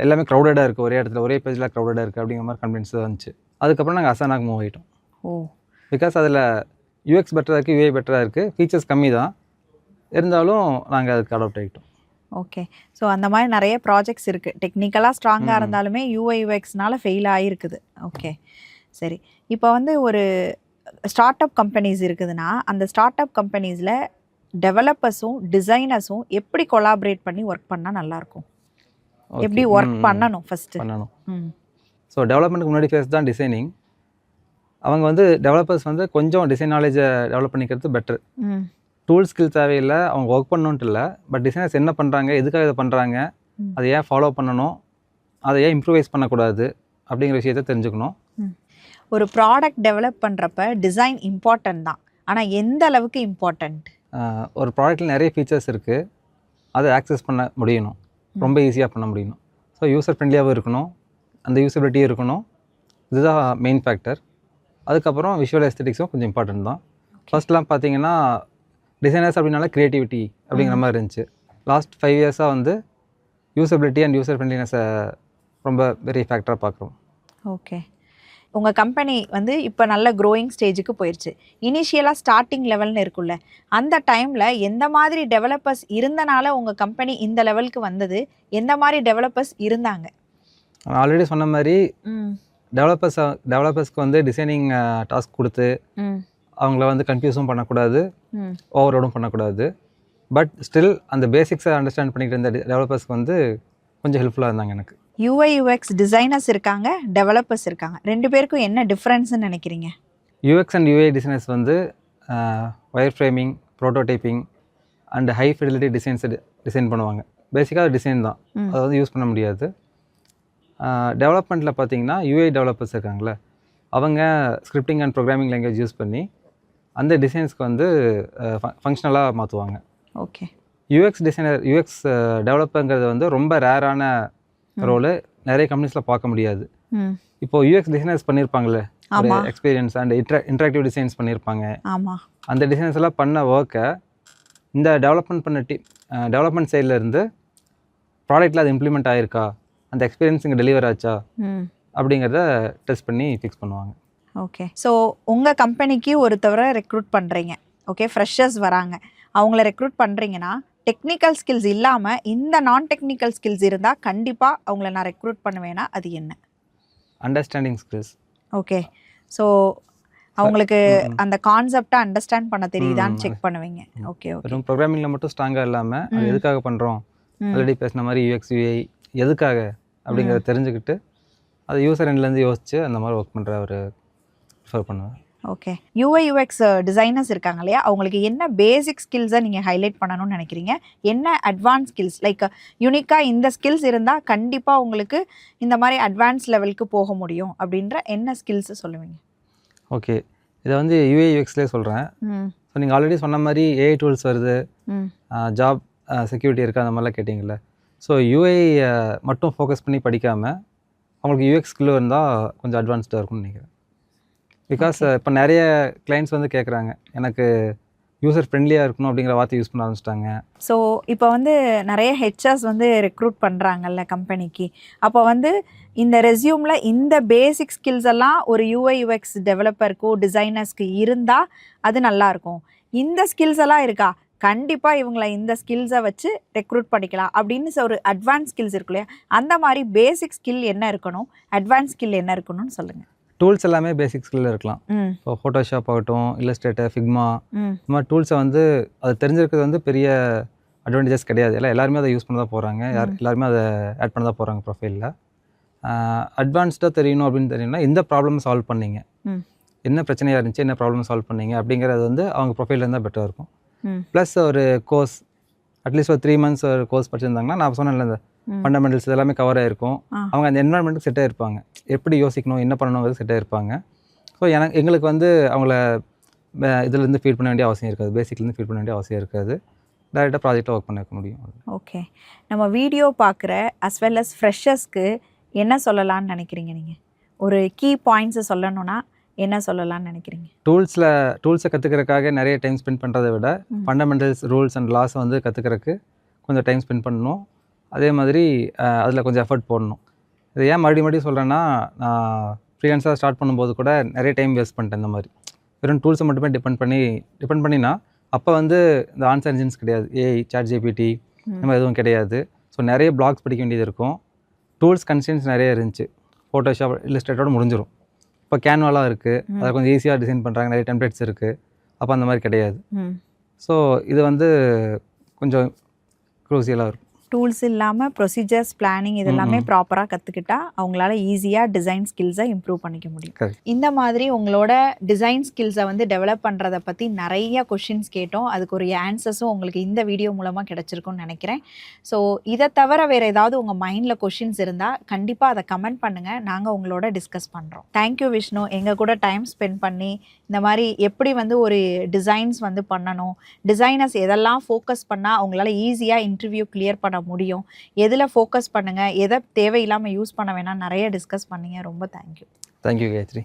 [SPEAKER 2] எல்லாமே க்ரௌடடாக இருக்குது, ஒரே இடத்துல ஒரே பேஜில் க்ரௌடடாக இருக்குது அப்படிங்கிற மாதிரி கம்ப்ளைண்ட்ஸ் வந்துச்சு. அதுக்கப்புறம் நாங்கள் அசானாக்கு மூவ் ஆகிட்டோம். பிகாஸ் அதில் யூஎக்ஸ் பெட்டராக இருக்குது, யூஏ பெட்டராக இருக்குது, ஃபீச்சர்ஸ் கம்மி தான் இருந்தாலும் நாங்கள் அதுக்கு அடாப்ட் ஆகிட்டோம்.
[SPEAKER 1] ஓகே. ஸோ அந்த மாதிரி நிறைய ப்ராஜெக்ட்ஸ் இருக்குது. டெக்னிக்கலாக ஸ்ட்ராங்காக
[SPEAKER 2] ம்.
[SPEAKER 1] இருந்தாலுமே யூஐ யூஎக்ஸ்னால ஃபெயில் ஆகிருக்குது. ஓகே, சரி. இப்போ வந்து ஒரு ஸ்டார்ட் அப் கம்பெனிஸ் இருக்குதுன்னா அந்த ஸ்டார்ட் அப் கம்பெனிஸில் டெவலப்பர்ஸும் டிசைனர்ஸும் எப்படி கொலாபரேட் பண்ணி ஒர்க் பண்ணால் நல்லாயிருக்கும்? எப்படி ஒர்க் பண்ணணும் ஃபஸ்ட்டு?
[SPEAKER 2] பண்ணணும். ஸோ டெவலப்மெண்ட்டுக்கு முன்னாடி ஃபேஸ் தான் டிசைனிங். அவங்க வந்து டெவலப்பர்ஸ் வந்து கொஞ்சம் டிசைன் நாலேஜை டெவலப் பண்ணிக்கிறது பெட்டர். டூல் ஸ்கில் தேவையில்லை, அவங்க ஒர்க் பண்ணணுன்ட்டு இல்லை. பட் டிசைனர்ஸ் என்ன பண்ணுறாங்க, எதுக்காக இதை பண்ணுறாங்க, அதை ஏன் ஃபாலோ பண்ணணும், அதை ஏன் இம்ப்ரூவைஸ் பண்ணக்கூடாது அப்படிங்கிற விஷயத்த தெரிஞ்சுக்கணும்.
[SPEAKER 1] ஒரு ப்ராடக்ட் டெவலப் பண்ணுறப்ப டிசைன் இம்பார்ட்டன்ட் தான், ஆனால் எந்த அளவுக்கு இம்பார்ட்டண்ட்?
[SPEAKER 2] ஒரு ப்ராடக்ட்டில் நிறைய ஃபீச்சர்ஸ் இருக்குது, அதை ஆக்சஸ் பண்ண முடியணும், ரொம்ப ஈஸியாக பண்ண முடியணும். ஸோ யூசர் ஃப்ரெண்ட்லியாகவும் இருக்கணும், அந்த யூசபிலிட்டியும் இருக்கணும். இதுதான் மெயின் ஃபேக்டர். அதுக்கப்புறம் விஷுவல் எஸ்தெட்டிக்ஸும் கொஞ்சம் இம்பார்ட்டன்ட் தான். ஃபர்ஸ்ட்லாம் பார்த்தீங்கன்னா டிசைனர்ஸ் அப்படின்னால க்ரியேட்டிவிட்டி அப்படிங்கிற மாதிரி இருந்துச்சு. லாஸ்ட் 5 இயர்ஸாக வந்து யூசபிலிட்டி அண்ட் யூசர் ஃப்ரெண்ட்லினஸை ரொம்ப பெரிய ஃபேக்டராக பார்க்குறோம்.
[SPEAKER 1] ஓகே. உங்கள் கம்பெனி வந்து இப்போ நல்ல க்ரோயிங் ஸ்டேஜுக்கு போயிடுச்சு. இனிஷியலாக ஸ்டார்டிங் லெவல்னு இருக்குல்ல, அந்த டைமில் எந்த மாதிரி டெவலப்பர்ஸ் இருந்தனால உங்கள் கம்பெனி இந்த லெவலுக்கு வந்தது? எந்த மாதிரி டெவலப்பர்ஸ் இருந்தாங்க?
[SPEAKER 2] நான் ஆல்ரெடி சொன்ன மாதிரி டெவலப்பர்ஸ்க்கு வந்து டிசைனிங் டாஸ்க் கொடுத்து அவங்கள வந்து கன்ஃபியூஸும் பண்ணக்கூடாது, ஓவர்லோடும் பண்ணக்கூடாது. பட் ஸ்டில் அந்த பேசிக்ஸை அண்டர்ஸ்டாண்ட் பண்ணிக்கிட்டு இருந்த டெவலப்பர்ஸ்க்கு வந்து கொஞ்சம் ஹெல்ப்ஃபுல்லாக இருந்தாங்க எனக்கு.
[SPEAKER 1] யூஐ யூஎக்ஸ் டிசைனர்ஸ் இருக்காங்க, டெவலப்பர்ஸ் இருக்காங்க. 2 பேருக்கும் என்ன டிஃப்ரென்ஸ்னு நினைக்கிறீங்க?
[SPEAKER 2] யூஎக்ஸ் அண்ட் யூஐ டிசைனர்ஸ் வந்து wire framing, prototyping and high fidelity design பண்ணுவாங்க. பேசிக்காக டிசைன் தான், அதை வந்து யூஸ் பண்ண முடியாது. டெவலப்மெண்ட்டில் பார்த்தீங்கன்னா யூஐ டெவலப்பர்ஸ் இருக்காங்களே, அவங்க scripting and programming language use பண்ணி அந்த டிசைன்ஸ்க்கு வந்து ஃபங்க்ஷனலாக மாற்றுவாங்க.
[SPEAKER 1] ஓகே.
[SPEAKER 2] யூஎக்ஸ் டெவலப்பருங்கிறது வந்து ரொம்ப ரேரான ரோலு, நிறைய கம்பெனிஸில் பார்க்க முடியாது. இப்போது யூஎக்ஸ் டிசைனர்ஸ் பண்ணியிருப்பாங்களே, எக்ஸ்பீரியன்ஸ் அண்ட் இன்ட்ராக்டிவ் டிசைன்ஸ் பண்ணியிருப்பாங்க. அந்த டிசைன்ஸ் எல்லாம் பண்ண ஒர்க்கை இந்த டெவலப்மெண்ட் சைடில் இருந்து ப்ராடக்ட்டில் அது இம்ப்ளிமெண்ட் ஆகிருக்கா, அந்த எக்ஸ்பீரியன்ஸ் இங்கே டெலிவர் ஆச்சா அப்படிங்கிறத டெஸ்ட் பண்ணி ஃபிக்ஸ் பண்ணுவாங்க.
[SPEAKER 1] ஓகே. ஸோ உங்கள் கம்பெனிக்கு ஒருத்தவரை ரெக்ரூட் பண்ணுறீங்க. ஓகே, ஃப்ரெஷர்ஸ் வராங்க, அவங்கள ரெக்ரூட் பண்ணுறீங்கன்னா டெக்னிக்கல் ஸ்கில்ஸ் இல்லாமல் இந்த நான் டெக்னிக்கல் ஸ்கில்ஸ் இருந்தால் கண்டிப்பாக அவங்கள நான் ரெக்ரூட் பண்ணுவேன்னா அது என்ன?
[SPEAKER 2] Understanding skills.
[SPEAKER 1] ஓகே. ஸோ அவங்களுக்கு அந்த கான்செப்டை அண்டர்ஸ்டாண்ட் பண்ண தெரியுதான்னு செக் பண்ணுவீங்க. ஓகே. ஓகே.
[SPEAKER 2] ப்ரோக்ராமிங்கில் மட்டும் ஸ்ட்ராங்காக இல்லாமல் அது எதுக்காக பண்ணுறோம், ஆல்ரெடி பேசின மாதிரி யூஎக்ஸ் யூஐ எதுக்காக அப்படிங்கிறத தெரிஞ்சுக்கிட்டு அது யூசர் எண்ட்லேருந்து யோசிச்சு அந்த மாதிரி ஒர்க் பண்ணுற ஒரு ப்ரிஃபர் பண்ணுவேன்.
[SPEAKER 1] ஓகே. யூஐ யூஎக்ஸ் டிசைனர்ஸ் இருக்காங்க இல்லையா, அவங்களுக்கு என்ன பேசிக் ஸ்கில்ஸை நீங்கள் ஹைலைட் பண்ணணும்னு நினைக்கிறீங்க? என்ன அட்வான்ஸ் ஸ்கில்ஸ், லைக் யூனிக்காக இந்த ஸ்கில்ஸ் இருந்தால் கண்டிப்பாக உங்களுக்கு இந்த மாதிரி அட்வான்ஸ் லெவலுக்கு போக முடியும் அப்படின்ற என்ன ஸ்கில்ஸ் சொல்லுவீங்க?
[SPEAKER 2] ஓகே, இதை வந்து யூஐ யூஎக்ஸ்லேயே சொல்கிறேன். ஸோ நீங்கள் ஆல்ரெடி சொன்ன மாதிரி ஏஐ டூல்ஸ் வருது, ஜாப் செக்யூரிட்டி இருக்குது, அந்த மாதிரிலாம் கேட்டிங்கல்ல. ஸோ யூஐ மட்டும் ஃபோக்கஸ் பண்ணி படிக்காமல் அவங்களுக்கு யூஎக்ஸ் ஸ்கில் இருந்தால் கொஞ்சம் அட்வான்ஸ்டாக இருக்கும்னு நினைக்கிறேன். பிகாஸ் இப்போ நிறைய கிளைண்ட்ஸ் வந்து கேட்குறாங்க, எனக்கு யூசர் ஃப்ரெண்ட்லியாக இருக்கணும் அப்படிங்கிற வார்த்தை யூஸ் பண்ண ஆரம்பிச்சிட்டாங்க.
[SPEAKER 1] ஸோ இப்போ வந்து நிறைய ஹெச்ஆர்ஸ் வந்து ரெக்ரூட் பண்ணுறாங்கல்ல கம்பெனிக்கு, அப்போ வந்து இந்த ரெஸ்யூமில் இந்த பேசிக் ஸ்கில்ஸ் எல்லாம் ஒரு யூஐ யூஎக்ஸ் டெவலப்பருக்கோ டிசைனர்ஸ்க்கு இருந்தால் அது நல்லாயிருக்கும். இந்த ஸ்கில்ஸ் எல்லாம் இருக்கா, கண்டிப்பாக இவங்களை இந்த ஸ்கில்ஸை வச்சு ரெக்ரூட் பண்ணிக்கலாம் அப்படின்னு ஒரு அட்வான்ஸ் ஸ்கில்ஸ் இருக்கு இல்லையா, அந்த மாதிரி பேசிக் ஸ்கில் என்ன இருக்கணும், அட்வான்ஸ் ஸ்கில் என்ன இருக்கணும்னு சொல்லுங்கள்.
[SPEAKER 2] டூல்ஸ் எல்லாமே பேசிக் ஸ்கில் இருக்கலாம். இப்போ ஃபோட்டோஷாப் ஆகட்டும், இல்லஸ்ட்ரேட்டர், ஃபிக்மா, இந்த மாதிரி டூல்ஸை வந்து அது தெரிஞ்சிருக்கிறது வந்து பெரிய அட்வான்டேஜஸ் கிடையாது. எல்லாருமே அதை யூஸ் பண்ண தான் போகிறாங்க, எல்லாருமே அதை ஆட் பண்ண தான் போகிறாங்க ப்ரொஃபைலில். அட்வான்ஸ்டாக தெரியணும் அப்படின்னு தெரியும்னா இந்த ப்ராப்ளம் சால்வ் பண்ணீங்க, என்ன பிரச்சனையாக இருந்துச்சு, என்ன ப்ராப்ளம் சால்வ் பண்ணீங்க அப்படிங்கிறது வந்து அவங்க ப்ரொஃபைலில் இருந்தால் பெட்டராக இருக்கும். ப்ளஸ் ஒரு கோர்ஸ், அட்லீஸ்ட் ஒரு 3 months ஒரு கோர்ஸ் படிச்சிருந்தாங்கன்னா, நான் சொன்னேன்ல இந்த ஃபண்டமெண்டல்ஸ் எல்லாமே கவர் ஆகிருக்கும், அவங்க அந்த என்வரான்மெண்ட்டுக்கு செட் ஆகிருப்பாங்க, எப்படி யோசிக்கணும் என்ன பண்ணணுங்கிறது செட் ஆகிருப்பாங்க. ஸோ எங்களுக்கு வந்து அவங்கள இதுலேருந்து ஃபீட் பண்ண வேண்டிய அவசியம் இருக்காது, பேசிக்லேருந்து ஃபீட் பண்ண வேண்டிய அவசியம் இருக்காது, டேரெக்டாக ப்ராஜெக்டாக ஒர்க் பண்ண வைக்க முடியும்.
[SPEAKER 1] ஓகே. நம்ம வீடியோ பார்க்குற அஸ் வெல் அஸ் ஃப்ரெஷர்ஸ்க்கு என்ன சொல்லலான்னு நினைக்கிறீங்க? நீங்கள் ஒரு கீ பாயிண்ட்ஸை சொல்லணும்னா என்ன சொல்லலாம்னு நினைக்கிறீங்க? டூல்ஸை கற்றுக்கிறதுக்காக நிறைய டைம் ஸ்பெண்ட் பண்ணுறதை விட ஃபண்டமெண்டல்ஸ், ரூல்ஸ் அண்ட் லாஸை வந்து கற்றுக்கிறதுக்கு கொஞ்சம் டைம் ஸ்பெண்ட் பண்ணணும். அதே மாதிரி அதில் கொஞ்சம் எஃபர்ட் போடணும். இதை ஏன் மறுபடியும் சொல்கிறேன்னா, நான் ஃப்ரீலான்ஸாக ஸ்டார்ட் பண்ணும்போது கூட நிறைய டைம் வேஸ்ட் பண்ணிட்டேன். இந்த மாதிரி வெறும் டூல்ஸை மட்டுமே டிபெண்ட் பண்ணினா அப்போ வந்து இந்த ஆன்சர் இன்ஜின்ஸ் கிடையாது, ஏஐ, சாட் ஜிபிடி,
[SPEAKER 2] இந்த மாதிரி எதுவும் கிடையாது. ஸோ நிறைய பிளாக்ஸ் படிக்க வேண்டியது இருக்கும். டூல்ஸ் கன்ஸ்டன்ஸ் நிறைய இருந்துச்சு. ஃபோட்டோஷாப் இல்லஸ்ட்ரேட்டரோட முடிஞ்சிடும். இப்போ கேன்வாலாம் இருக்குது, அதை கொஞ்சம் ஈஸியாக டிசைன் பண்ணுறாங்க, நிறைய டெம்ப்ளேட்ஸ் இருக்குது. அப்போ அந்த மாதிரி கிடையாது. ஸோ இது வந்து கொஞ்சம் க்ரூசியலாக இருக்கும்.
[SPEAKER 1] டூல்ஸ் இல்லாமல் ப்ரொசீஜர்ஸ் பிளானிங் இதெல்லாமே ப்ராப்பராக கற்றுக்கிட்டா அவங்களால ஈஸியாக டிசைன் ஸ்கில்ஸை இம்ப்ரூவ் பண்ணிக்க முடியும்.
[SPEAKER 2] Correct.
[SPEAKER 1] இந்த மாதிரி உங்களோட டிசைன் ஸ்கில்ஸை வந்து டெவலப் பண்ணுறதை பற்றி நிறைய கொஷின்ஸ் கேட்டோம். அதுக்கு ஒரு ஆன்சர்ஸும் உங்களுக்கு இந்த வீடியோ மூலமாக கிடச்சிருக்கும்னு நினைக்கிறேன். ஸோ இதை தவிர வேறு ஏதாவது உங்கள் மைண்டில் கொஷின்ஸ் இருந்தால் கண்டிப்பாக அதை கமெண்ட் பண்ணுங்கள், நாங்கள் உங்களோட டிஸ்கஸ் பண்ணுறோம். தேங்க்யூ விஷ்ணு, எங்கள் கூட டைம் ஸ்பெண்ட் பண்ணி இந்த மாதிரி எப்படி வந்து ஒரு டிசைன்ஸ் வந்து பண்ணணும், டிசைனர்ஸ் எதெல்லாம் ஃபோக்கஸ் பண்ணால் அவங்களால ஈஸியாக இன்டர்வியூ கிளியர் பண்ண முடியும், எதில் ஃபோக்கஸ் பண்ணுங்கள், எதை தேவையில்லாமல் யூஸ் பண்ண வேணாம், நிறைய டிஸ்கஸ் பண்ணீங்க. ரொம்ப தேங்க்யூ.
[SPEAKER 2] தேங்க்யூ காயத்ரி.